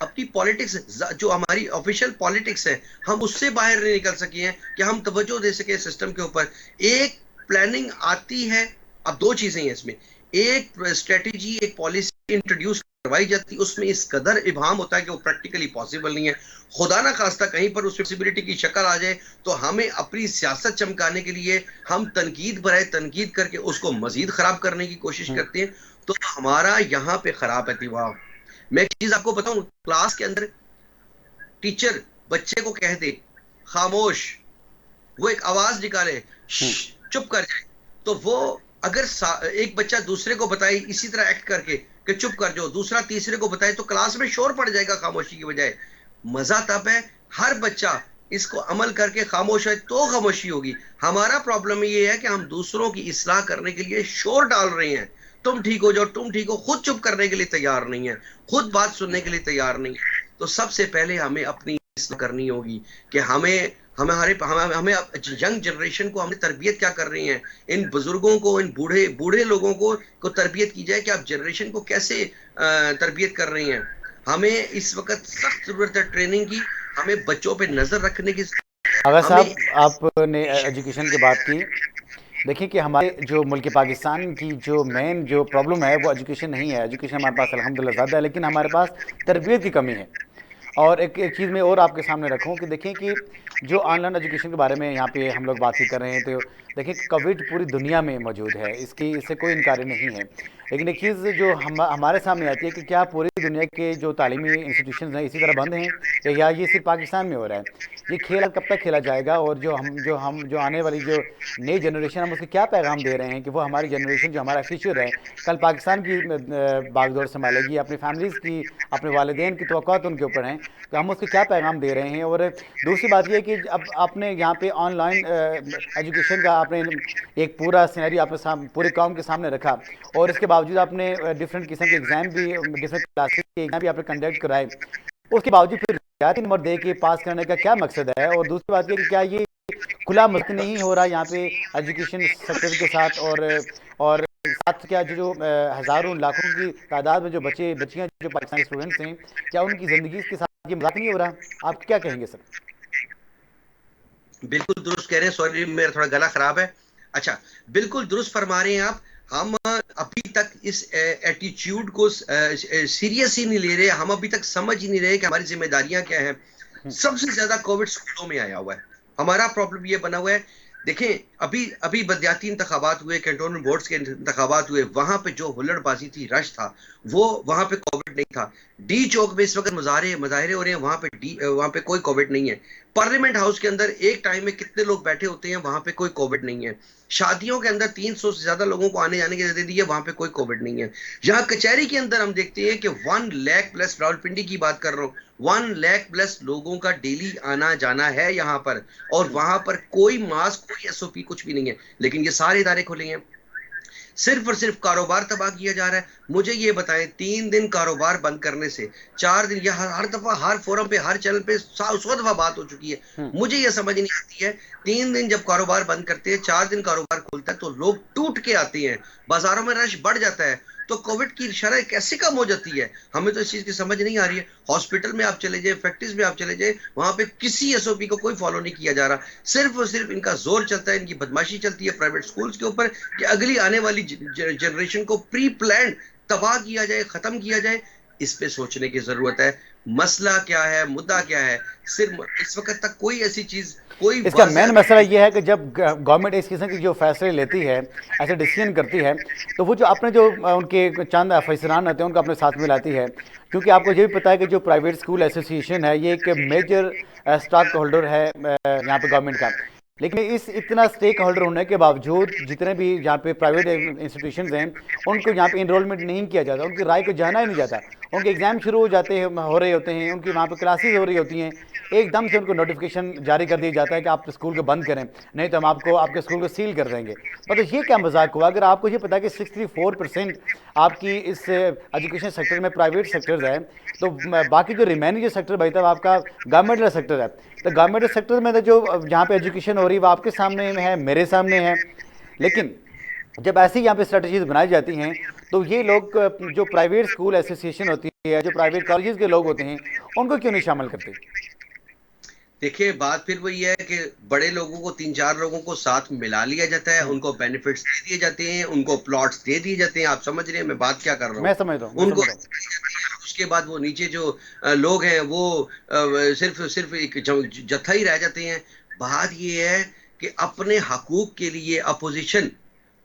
अपनी पॉलिटिक्स, जो हमारी ऑफिशियल पॉलिटिक्स है, हम उससे बाहर नहीं निकल सके हैं कि हम तवज्जो दे सके सिस्टम के ऊपर। एक प्लानिंग आती है, अब दो चीजें हैं इसमें, एक स्ट्रेटेजी, एक पॉलिसी इंट्रोड्यूस करवाई जाती है, उसमें इस कदर इबाम होता है कि वो प्रैक्टिकली पॉसिबल नहीं है। खुदा ना खास्ता कहीं पर उस फ्लेक्सिबिलिटी की शक्ल आ जाए तो हमें अपनी सियासत चमकाने के लिए हम तनकीद बराए तनकीद करके उसको मजीद खराब करने की कोशिश करते हैं। तो हमारा यहाँ पे खराब है दिमाग। मैं एक चीज आपको बताऊं, क्लास के अंदर टीचर बच्चे को कह दे खामोश, वो एक आवाज निकाले चुप कर जाए, तो वो अगर एक बच्चा दूसरे को बताए इसी तरह एक्ट करके कि चुप कर जाओ, दूसरा तीसरे को बताए, तो क्लास में शोर पड़ जाएगा खामोशी की बजाय। मजा तब है हर बच्चा इसको अमल करके खामोश है तो खामोशी होगी। हमारा प्रॉब्लम ये है कि हम दूसरों की इस्लाह करने के लिए शोर डाल रहे हैं, तुम ठीक हो जाओ, तुम ठीक हो, खुद चुप करने के लिए तैयार नहीं है, खुद बात सुनने के लिए तैयार नहीं है। तो सबसे पहले हमें अपनी इस्लाह करनी होगी कि हमें हमारे हमें हमें यंग जनरेशन को हमने तरबियत क्या कर रही है, इन बुजुर्गों को, इन बूढ़े बूढ़े लोगों को तरबियत की जाए कि आप जनरेशन को कैसे तरबियत कर रही हैं। हमें इस वक्त सख्त जरूरत है ट्रेनिंग की, हमें बच्चों पे नजर रखने की। अगर हमें साहब आपने एजुकेशन की बात की, देखिए कि हमारे जो मुल्क पाकिस्तान की जो मेन जो प्रॉब्लम है वो एजुकेशन नहीं है। एजुकेशन हमारे पास अल्हम्दुलिल्लाह ज़्यादा है, लेकिन हमारे पास तरबियत की कमी है। और एक चीज़ मैं और आपके सामने रखूं कि देखें कि जो ऑनलाइन एजुकेशन के बारे में यहाँ पे हम लोग बातचीत कर रहे हैं, तो देखें कि कोविड पूरी दुनिया में मौजूद है, इससे कोई इनकार नहीं है। लेकिन एक चीज़ जो हमारे सामने आती है कि क्या पूरी दुनिया के जो तालीमी इंस्टीट्यूशन हैं इसी तरह बंद हैं, या ये सिर्फ पाकिस्तान में हो रहा है? ये खेल कब तक खेला जाएगा? और जो आने वाली जो नई जनरेशन, हम उसको क्या पैगाम दे रहे हैं कि वो हमारी जनरेशन जो हमारा फ्यूचर है, कल पाकिस्तान की बागडोर संभालेगी, अपनी फैमिलीज़ की, अपने वालिदैन की तवक्कुआत उनके ऊपर हैं, तो हम उसको क्या पैगाम दे रहे हैं? और दूसरी बात यह है कि अब आपने यहाँ पे ऑनलाइन एजुकेशन का आपने एक पूरा सिनेरियो आपने पूरी कौम के सामने रखा, और इसके बावजूद आपने डिफरेंट किस्म के एग्ज़ाम भी, डिफरेंट क्लासेस के एग्ज़ाम भी आपने कंडक्ट कराए, उसके बावजूद फिर रियायती नंबर दे के पास करने का क्या मकसद है? और दूसरी बात यह कि क्या ये खुला मस्क नहीं हो रहा यहाँ पे एजुकेशन सेक्टर के साथ? और साथ क्या जो हज़ारों लाखों की तादाद में जो बच्चे बच्चियाँ जो पाकिस्तानी स्टूडेंट्स हैं, क्या उनकी ज़िंदगी के साथ ये मजाक नहीं हो रहा? आप क्या कहेंगे सर? बिल्कुल दुरुस्त कह रहे हैं, सॉरी मेरा थोड़ा गला खराब है। अच्छा, बिल्कुल दुरुस्त फरमा रहे हैं आप। हम अभी तक इस एटीट्यूड को सीरियस ही नहीं ले रहे, हम अभी तक समझ ही नहीं रहे कि हमारी जिम्मेदारियां क्या है। सबसे ज्यादा कोविड स्कूलों में आया हुआ है। हमारा प्रॉब्लम ये बना हुआ है, देखें अभी अभी बदियाती इंतखाबात हुए, कैंटोनमेंट बोर्ड्स के इंतखाबात हुए, वहां पे जो हुल्लड़बाजी थी, रश था, वो वहां पे कोविड नहीं था। डी चौक में इस वक्त मुजाहरे हो रहे हैं, वहां पे कोई कोविड नहीं है। पार्लियामेंट हाउस के अंदर एक टाइम में कितने लोग बैठे होते हैं, वहां पे कोई कोविड नहीं है। शादियों के अंदर 300 से ज्यादा लोगों को आने जाने की इजाजत दी है, वहां पे कोई कोविड नहीं है। यहाँ कचहरी के अंदर हम देखते हैं कि 1 लाख प्लस, रावलपिंडी की बात कर रहा हूँ, 1 लाख प्लस लोगों का डेली आना जाना है यहाँ पर, और वहां पर कोई मास्क, कोई एसओपी कुछ भी नहीं है। लेकिन ये सारे इदारे खुले हैं, सिर्फ और सिर्फ कारोबार तबाह किया जा रहा है। मुझे ये बताएं, 3 दिन कारोबार बंद करने से 4 दिन, यह हर दफा हर फोरम पे, हर चैनल पे 100 दफा बात हो चुकी है, मुझे ये समझ नहीं आती है। 3 दिन जब कारोबार बंद करते हैं, 4 दिन कारोबार खुलता है, तो लोग टूट के आते हैं, बाजारों में रश बढ़ जाता है, तो कोविड की शरह कैसे कम हो जाती है? हमें तो इस चीज की समझ नहीं आ रही है। हॉस्पिटल में आप चले जाए, फैक्ट्रीज में आप चले जाए, वहां पे किसी एसओपी को कोई फॉलो नहीं किया जा रहा। सिर्फ और सिर्फ इनका जोर चलता है, इनकी बदमाशी चलती है प्राइवेट स्कूल्स के ऊपर कि अगली आने वाली जनरेशन को प्री प्लान तबाह किया जाए, खत्म किया जाए। इस पे सोचने की जरूरत है। मसला क्या है, मुद्दा क्या है, सिर्फ इस वक्त तक कोई ऐसी चीज, कोई इसका मेन मसला ये है कि जब गवर्नमेंट इस किस्म की जो फैसले लेती है, ऐसे डिसीजन करती है, तो वो जो अपने जो उनके चंद अफसरान रहते हैं उनको अपने साथ में लाती है। क्योंकि आपको ये भी पता है कि जो प्राइवेट स्कूल एसोसिएशन है ये एक मेजर स्टॉक होल्डर है यहाँ पे गवर्नमेंट का। लेकिन इस इतना स्टेक होल्डर होने के बावजूद जितने भी यहाँ पे प्राइवेट इंस्टीट्यूशंस हैं उनको यहाँ पे इनरोलमेंट नहीं किया जाता, उनकी राय को जाना ही नहीं जाता। उनके एग्ज़ाम शुरू हो रहे होते हैं, उनकी वहाँ पे क्लासेस हो रही होती हैं, एकदम से उनको नोटिफिकेशन जारी कर दिया जाता है कि आप स्कूल को बंद करें, नहीं तो हम आपको आपके स्कूल को सील कर देंगे। मतलब ये क्या मजाक हुआ? अगर आपको ये पता है कि 64% आपकी इस एजुकेशन सेक्टर में प्राइवेट सेक्टर्स है, तो बाकी जो रिमेनिंग जो सेक्टर बचता है वो आपका गवर्नमेंट सेक्टर है। तो गवर्नमेंट सेक्टर में तो जो जहाँ पे एजुकेशन हो रही है वो आपके सामने है, मेरे सामने है। लेकिन जब ऐसी यहाँ पे स्ट्रेटजीज बनाई जाती हैं, तो ये लोग जो प्राइवेट स्कूल एसोसिएशन होती है, जो प्राइवेट कॉलेजेस के लोग होते हैं, उनको क्यों नहीं शामिल करते? देखिए, बात फिर वही है कि बड़े लोगों को, 3-4 लोगों को साथ मिला लिया जाता है, उनको बेनिफिट्स दे दिए जाते हैं, उनको प्लॉट्स दे दिए जाते हैं। आप समझ रहे हैं मैं बात क्या कर रहा मैं हूँ? समझ रहा हूँ, मैं उनको समझ रहा हूँ। उसके बाद वो नीचे जो लोग हैं वो सिर्फ सिर्फ एक जत्था ही रह जाते हैं। बात ये है कि अपने हकूक के लिए अपोजिशन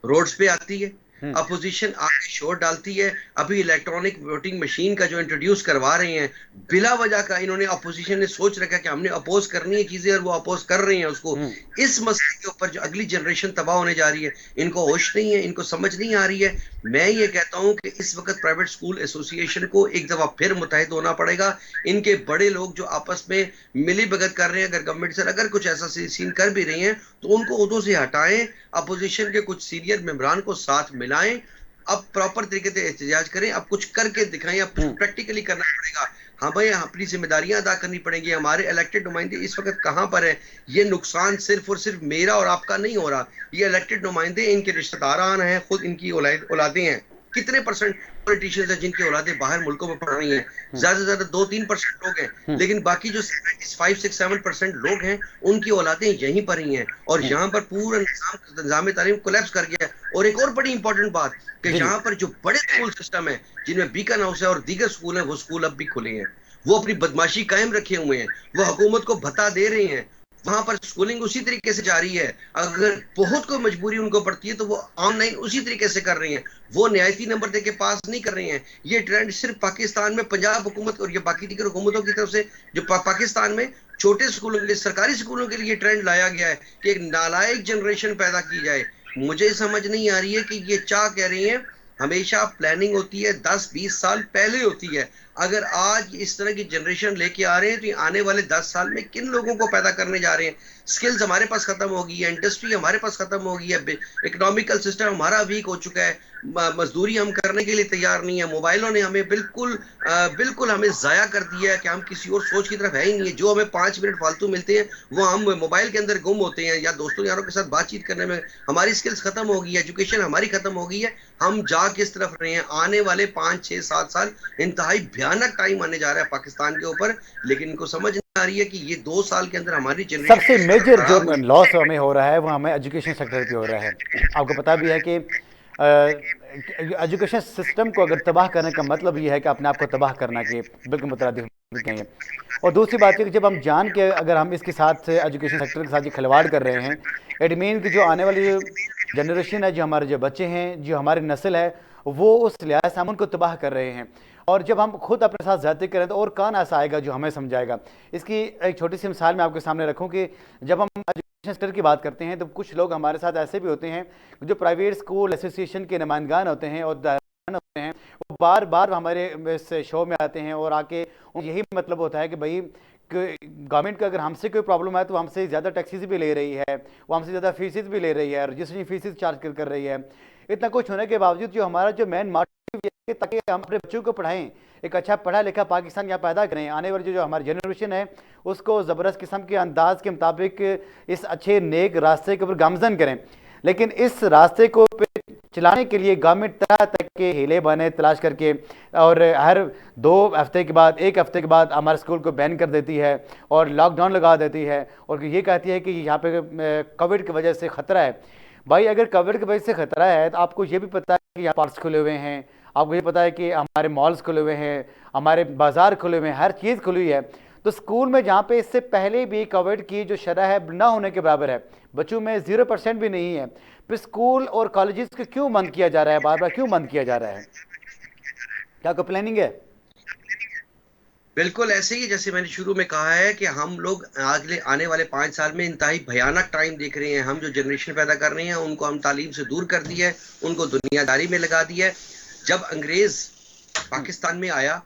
रोड्स पे आती है, अपोजिशन आके शोर डालती है। अभी इलेक्ट्रॉनिक वोटिंग मशीन का जो इंट्रोड्यूस करवा रहे हैं, बिला वजह का इन्होंने, अपोजिशन ने सोच रखा कि हमने अपोज करनी है चीजें, और वो अपोज कर रहे हैं उसको। इस मसले के ऊपर जो अगली जनरेशन तबाह होने जा रही है, इनको होश नहीं है, इनको समझ नहीं आ रही है। मैं ये कहता हूं कि इस वक्त प्राइवेट स्कूल एसोसिएशन को एक दफा फिर मुतहद होना पड़ेगा। इनके बड़े लोग जो आपस में मिली भगत कर रहे हैं, अगर गवर्नमेंट से अगर कुछ ऐसा सीन कर भी रही हैं, तो उनको उहदों से हटाएं, अपोजिशन के कुछ सीनियर मेंबरान को साथ मिलाएं, अब प्रॉपर तरीके से एहतजाज करें, अब कुछ करके दिखाएं, अब प्रैक्टिकली करना पड़ेगा। हमें अपनी जिम्मेदारियां अदा करनी पड़ेंगी। हमारे इलेक्टेड नुमाइंदे इस वक्त कहां पर है? ये नुकसान सिर्फ और सिर्फ मेरा और आपका नहीं हो रहा, ये इलेक्टेड नुमाइंदे, इनके रिश्तेदारान हैं, खुद इनकी औलादें हैं। कितने परसेंट पॉलिटिशियंस हैं जिनकी औलादें बाहर मुल्कों में पढ़ रही हैं? ज्यादा से ज्यादा 2-3% लोग हैं, लेकिन बाकी जो 5-6-7% लोग हैं, उनकी औलादें यहीं पर ही हैं, और यहाँ पर पूरा निजाम तालीम कोलैप्स कर गया है। और एक और बड़ी इंपॉर्टेंट बात कि जी जी। यहाँ पर जो बड़े स्कूल सिस्टम है, जिनमें बीकन हाउस है और दीगर स्कूल हैं, वो स्कूल अब भी खुले हैं, वो अपनी बदमाशी कायम रखे हुए हैं, वो हुकूमत को भत्ता दे रहे हैं, वहां पर स्कूलिंग उसी तरीके से जारी है। अगर बहुत कोई मजबूरी उनको पड़ती है तो वो ऑनलाइन उसी तरीके से कर रही हैं, वो नियायती नंबर देके पास नहीं कर रहे हैं। ये ट्रेंड सिर्फ पाकिस्तान में पंजाब हुकूमत और ये बाकी दीगर हुकूमतों की तरफ से जो पाकिस्तान में छोटे स्कूलों के लिए, सरकारी स्कूलों के लिए ट्रेंड लाया गया है कि एक नालायक जनरेशन पैदा की जाए। मुझे समझ नहीं आ रही है कि ये क्या कह रही है। हमेशा प्लानिंग होती है 10-20 साल पहले होती है। अगर आज इस तरह की जनरेशन लेके आ रहे हैं, तो आने वाले 10 साल में किन लोगों को पैदा करने जा रहे हैं? स्किल्स हमारे पास खत्म हो गई है, इंडस्ट्री हमारे पास खत्म हो गई है, इकोनॉमिकल सिस्टम हमारा वीक हो चुका है, मजदूरी हम करने के लिए तैयार नहीं है, मोबाइलों ने हमें बिल्कुल हमें जाया कर दिया है कि हम किसी और सोच की तरफ है ही नहीं है। जो हमें 5 मिनट फालतू मिलते हैं, वो हम मोबाइल के अंदर गुम होते हैं, या दोस्तों यारों के साथ बातचीत करने में हमारी स्किल्स खत्म हो गई है, एजुकेशन हमारी खत्म हो गई है। हम जा किस तरफ रहे हैं? आने वाले 5-6-7 साल इंतहाई भयानक टाइम आने जा रहा है पाकिस्तान के ऊपर, लेकिन इनको समझ नहीं आ रही है कि ये 2 साल के अंदर हमारी सबसे जनरेशन मेजर जो खराब हुई। लॉस हमें हो रहा है वो हमें एजुकेशन सेक्टर पे हो रहा है। आपको पता भी है कि एजुकेशन सिस्टम को अगर तबाह करने का मतलब ये है कि अपने आप को तबाह करना, कि बिल्कुल मुतरादिफ कहेंगे। और दूसरी बात है कि जब हम जान के अगर हम इसके साथ एजुकेशन सेक्टर के साथ ये खिलवाड़ कर रहे हैं, इट मीन कि जो आने वाली जो जनरेशन है, जो हमारे जो बच्चे हैं, जो हमारी नस्ल है, वो उस लिहाज से हम उनको तबाह कर रहे हैं। और जब हम खुद अपने साथ ज्यादती करें तो और कौन ऐसा आएगा जो हमें समझाएगा? इसकी एक छोटी सी मिसाल मैं आपके सामने रखूं कि जब हम एजुकेशन सेक्टर की बात करते हैं, तो कुछ लोग हमारे साथ ऐसे भी होते हैं जो प्राइवेट स्कूल एसोसिएशन के नुमाइंदगान होते हैं और होते हैं, वो बार बार हमारे इस शो में आते हैं और आके यही मतलब होता है कि भाई गवर्नमेंट का अगर हमसे कोई प्रॉब्लम है तो हमसे ज़्यादा टैक्सेस भी ले रही है, वो हमसे ज़्यादा फीसेस भी ले रही है, रजिस्ट्रेशन फीसेस चार्ज कर रही है। इतना कुछ होने के बावजूद जो हमारा जो मेन मोटिव है ताकि हम अपने बच्चों को पढ़ाएं, एक अच्छा पढ़ा लिखा पाकिस्तान यहाँ पैदा करें, आने वाली जो हमारी जनरेशन है उसको ज़बरदस्त किस्म के अंदाज के मुताबिक इस अच्छे नेक रास्ते के ऊपर गामजन करें। लेकिन इस रास्ते को चलाने के लिए गवर्नमेंट तरह तरह के हीले बहाने तलाश करके और हर 2 हफ्ते के बाद 1 हफ्ते के बाद हमारे स्कूल को बैन कर देती है और लॉकडाउन लगा देती है और ये कहती है कि यहाँ पे कोविड की वजह से ख़तरा है। भाई अगर कोविड की वजह से ख़तरा है तो आपको ये भी पता है कि यहाँ पार्क्स खुले हुए हैं, आपको ये पता है कि हमारे मॉल्स खुले हुए हैं, हमारे बाज़ार खुले हुए हैं, हर चीज़ खुली हुई है। तो स्कूल में जहाँ पे इससे पहले भी कोविड की जो शरह है ना होने के बराबर है, बच्चों में 0% भी नहीं है, फिर स्कूल और कॉलेजेस को क्यों बंद किया जा रहा है? बार बार क्यों बंद किया जा रहा है? क्या कोई प्लानिंग है? बिल्कुल ऐसे ही जैसे मैंने शुरू में कहा है कि हम लोग अगले आने वाले 5 साल में इंतहाई भयानक टाइम देख रहे हैं। हम जो जनरेशन पैदा कर रहे हैं उनको हम तालीम से दूर कर दिया है, उनको दुनियादारी में लगा दिया है। जब अंग्रेज पाकिस्तान में आया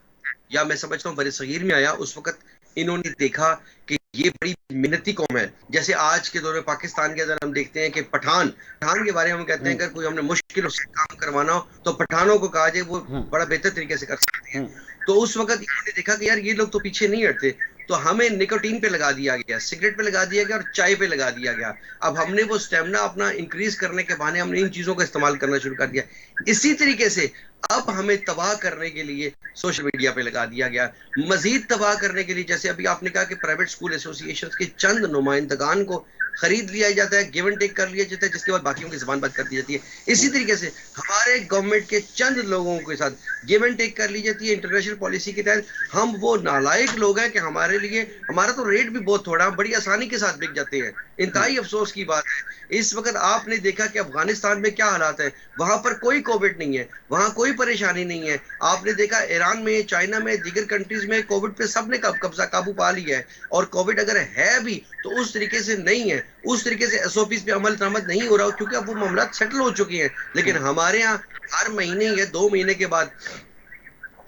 या मैं समझता हूँ बड़े सगीर में आया, उस वक्त इन्होंने देखा कि ये बड़ी मेहनती कौम है। जैसे आज के दौर में पाकिस्तान के अंदर हम देखते हैं कि पठान पठान के बारे में हम कहते हैं, अगर कोई हमने मुश्किल से काम करवाना हो तो पठानों को कहा जाए, वो बड़ा बेहतर तरीके से कर सकते हैं। तो उस वक्त इन्होंने देखा कि यार ये लोग तो पीछे नहीं हटते, तो हमें निकोटीन पे लगा दिया गया, सिगरेट पे लगा दिया गया और चाय पे लगा दिया गया। अब हमने वो स्टेमिना अपना इंक्रीज करने के बहाने हमने इन चीजों का इस्तेमाल करना शुरू कर दिया। इसी तरीके से अब हमें तबाह करने के लिए सोशल मीडिया पे लगा दिया गया। मजीद तबाह करने के लिए, जैसे अभी आपने कहा कि प्राइवेट स्कूल एसोसिएशन के चंद नुमाइंदगान को खरीद लिया जाता है, गिव एंड टेक कर लिया जाता है, जिसके बाद बाकियों की जुबान बंद कर दी जाती है। इसी तरीके से हमारे गवर्नमेंट के चंद लोगों के साथ गिव एंड टेक कर ली जाती है इंटरनेशनल पॉलिसी के तहत। हम वो नालायक लोग हैं कि हमारे लिए हमारा तो रेट भी बहुत थोड़ा, बड़ी आसानी के साथ बिक जाते हैं। इंतहाई अफसोस की बात है। इस वक्त आपने देखा कि अफगानिस्तान में क्या हालात है, वहां पर कोई कोविड नहीं है, वहां कोई परेशानी नहीं है। आपने देखा ईरान में, चाइना में, दीगर कंट्रीज में कोविड पे सबने कब्जा काबू पा लिया है। और कोविड अगर है भी तो उस तरीके से नहीं है, उस तरीके से एसओपीज पे अमल दरामद नहीं हो रहा, क्योंकि अब वो मामला सेटल हो चुके हैं। लेकिन हमारे यहाँ हर महीने या 2 महीने के बाद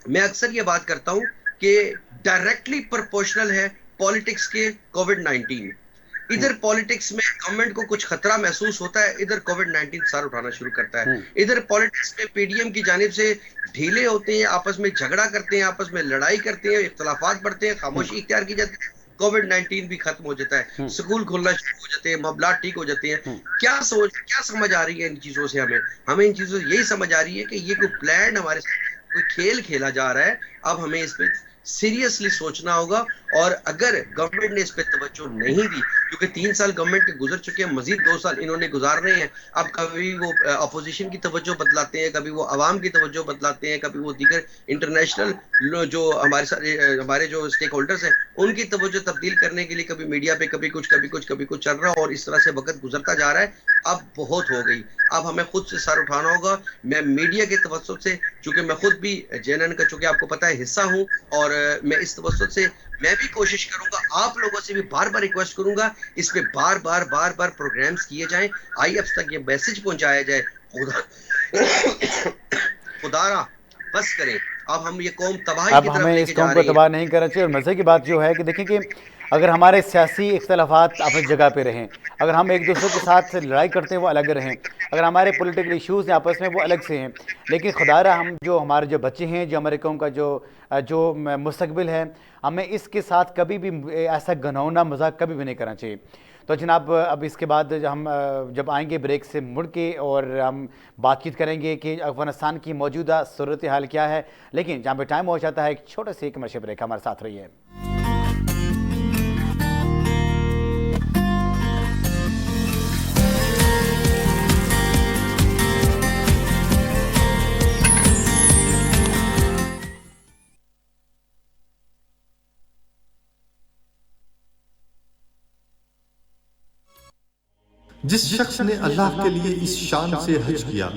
मैं अक्सर ये बात करता हूं कि डायरेक्टली प्रोपोर्शनल है पॉलिटिक्स के कोविड-19। इधर पॉलिटिक्स में गवर्नमेंट को कुछ खतरा महसूस होता है, इधर कोविड-19 सर उठाना शुरू करता है। इधर पॉलिटिक्स में पीडीएम की जानिब से ढीले होते हैं, आपस में झगड़ा करते हैं, आपस में लड़ाई करते हैं, इख्तलाफात बढ़ते हैं, खामोशी इख्तियार की जाती है। कोविड-19 भी खत्म हो जाता है, स्कूल खुलना शुरू हो जाते हैं, मामलात ठीक हो जाते हैं। क्या समझ आ रही है इन चीजों से? हमें इन चीजों से यही समझ आ रही है कि ये कोई प्लान हमारे साथ कोई खेल खेला जा रहा है। अब हमें इस पे सीरियसली सोचना होगा। और अगर गवर्नमेंट ने इस पे तवज्जो नहीं दी, क्योंकि 3 साल गवर्नमेंट के गुजर चुके हैं, मजीद 2 साल इन्होंने गुजारने हैं। अब कभी वो अपोजिशन की तवज्जो बदलाते हैं, कभी वो अवाम की तवज्जो बदलाते हैं, कभी वो दीगर इंटरनेशनल जो हमारे सारे हमारे जो स्टेक होल्डर्स हैं उनकी तवज्जो तब्दील करने के लिए कभी मीडिया पे कभी कुछ चल रहा है, और इस तरह से वक्त गुजरता जा रहा है। अब बहुत हो गई, अब हमें खुद से सर उठाना होगा। मैं मीडिया के तवज्जो से, चूंकि मैं खुद भी जेएनएन का, चूंकि आपको पता है, हिस्सा हूं, और मैं इस तवज्जो से मैं भी कोशिश करूंगा, आप लोगों से भी बार बार रिक्वेस्ट करूंगा, इस पे बार बार प्रोग्राम्स किए जाएं, आईएफ तक ये मैसेज पहुंचाया जाए, खुदारा बस करें, अब हम ये कौम तबाही अब की तरफ हमें इस लेके जा कौम को रही है। तबाह नहीं करना चाहिए। और मज़े की बात जो है कि देखें कि अगर हमारे सियासी इख्तलाफात अपनी जगह पे रहें, अगर हम एक दूसरे के साथ लड़ाई करते हैं वो अलग रहें, अगर हमारे पॉलिटिकल इश्यूज़ हैं आपस में वो अलग से हैं, लेकिन खुदारा हम जो हमारे जो बच्चे हैं, जो हमारे कौम का जो मुस्तकबिल है, हमें इसके साथ कभी भी ऐसा घिनौना मजाक कभी भी नहीं करना चाहिए। तो जनाब अब इसके बाद जब आएंगे ब्रेक से मुड़ के, और हम बातचीत करेंगे कि अफ़गानिस्तान की मौजूदा सूरत हाल क्या है। लेकिन जहाँ पे टाइम हो जाता है एक छोटे से कमर्शियल ब्रेक, हमारे साथ रहिए। जिस शख्स ने अल्लाह के लिए इस शान से हज किया